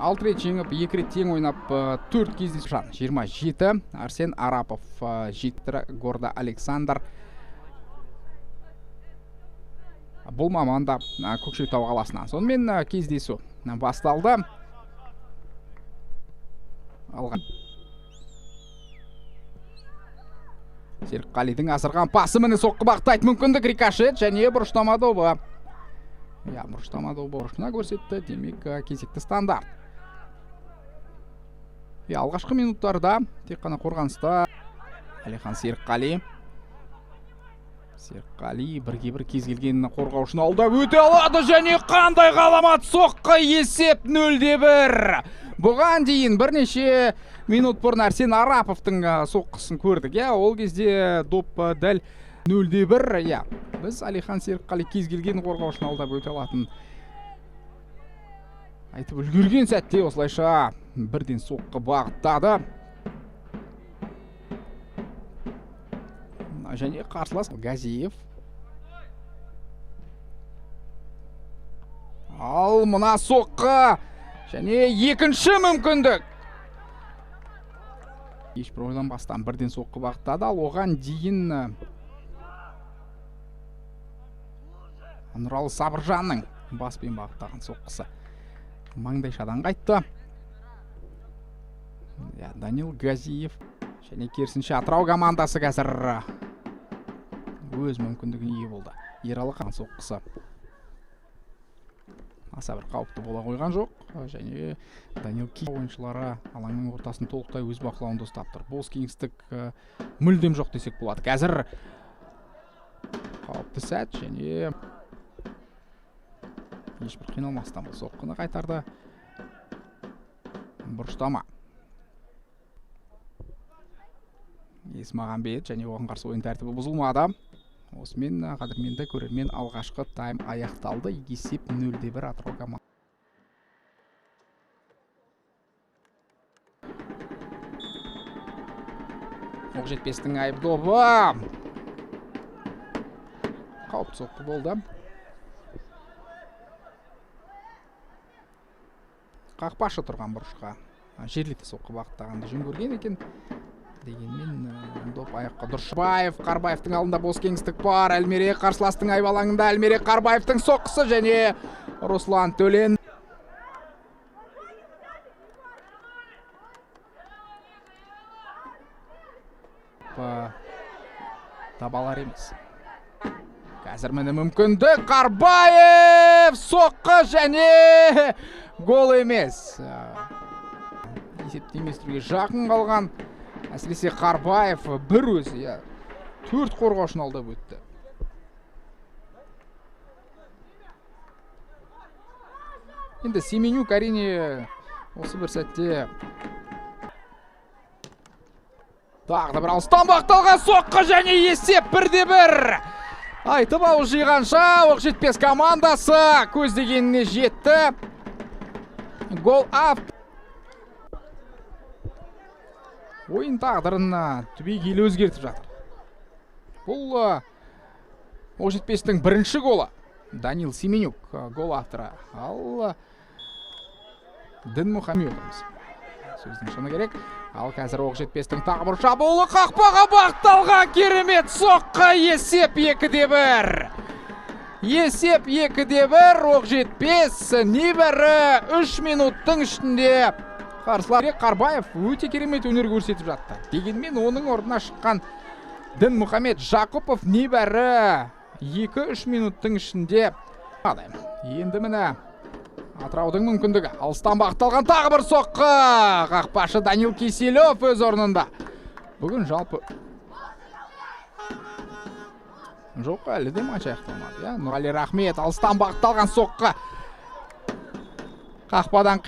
6 рет жеңіп, 2 рет тең ойнап, 4 кездесу 27, Арсен Арапов 7, Горда Александр. Бұл маманда Көкшетау қаласынан. Сонымен кездесу басталды. Алған. Серікқалидің асырған пасы міне соққы бақтайды мүмкіндік рикошет және бұрыштама добы. Бұрыштама добы бұрышына көрсетті, демек кезекті стандарт. Алғашқы минуттарда тек қана қорғаныста Әлихан Серікқали. Серікқали бірге-бір кез келген қорғаушыны алда өте алады және қандай ғаламат соққы, есеп 0-1. Бұған дейін бірнеше минут бұрын Арсен Араповтың соққысын көрдік. Ол кезде доп дәл 0-1. Біз Әлихан Серікқали кез келген қорғаушыны алда өте алатын айтып үлгерген сәтте осылайша бірден соққы бағыттады. Және қарсылас Газиев. Ал мұна соққы және екінші мүмкіндік. Ешбір ойланбастан бірден соққы бағыттады. Ал оған дейін Нұралы Сабыржанның баспен бағыттаған соққысы маңдайшадан қайтты. Данил Газиев және керісінше Атырау командасы қазір өз мүмкіндігіне ие болды. Ералы қан соққысы аса бір қауіпті бола қойған жоқ. Және Данил ойыншылары алаңның ортасын толықтай өз бақылауында ұстап тұр. Бос кеңістік мүлдем жоқ десек болады. Қазір қауіпті сәт және ешбір қиналмастан бұл соққыны қайтарды. Бұрыштама. Есмағанбет және оған қарсы ойын тәртібі бұзылмады. Осымен қадірменді көрермен алғашқы тайм аяқталды. Есеп 0-1 Атырау командасы. Оқжетпестің айыпдобы. Қауіпті соққы болды. Қақпашы тұрған бұрышқа жерлеті соққы бағыттағанды жөн көрген екен. Дегенмен доп аяққа Дұршыбаев, Қарбаевтың алдында бос кеңістік бар. Әлмерек қарсыластың айбалаңында Әлмерек Қарбаевтың соққысы және Руслан Төлен. Табалар емес. Қазір міне мүмкіндік. Қарбаев соққы және гол емес. Есептеместіруге жақын қалған. Әсіресе Қарбаев бір өзі 4 қорғаушыны алдап өтті. Енді Семенюк әрине осы бір сәтте тағы бір алыстан бағытталған соққы және есеп 1-1. Айтып ауыз жиғанша Оқжетпес командасы көздегеніне жетті. Гол ап. Ойын тағдырын түбегейлі өзгертіп жатыр. Бұл Оқжетпестің бірінші голы. Данил Семенюк гол авторы. Ал Дінмұхамедовымыз сөздің шыны керек. Ал қазір Оқжетпестің тағы бір шабуылы қақпаға бағытталған керемет соққы. Есеп 2-1. Есеп 2-1. Оқжетпес небәрі 3 минуттың ішінде қарсылар. Қарбаев өте керемет өнер көрсетіп жатты. Дегенмен оның орнына шыққан Дінмұхамед Жақыпов небәрі 2-3 минуттың ішінде. Енді міне Атыраудың мүмкіндігі. Алыстан бағытталған тағы бір соққы. Қақпашы Данил Киселев өз орнында. Бүгін жалпы жоқ, әлі де матч аяқталмады. Нұрали Рахмет алыстан бағытталған соққы. Қақпадан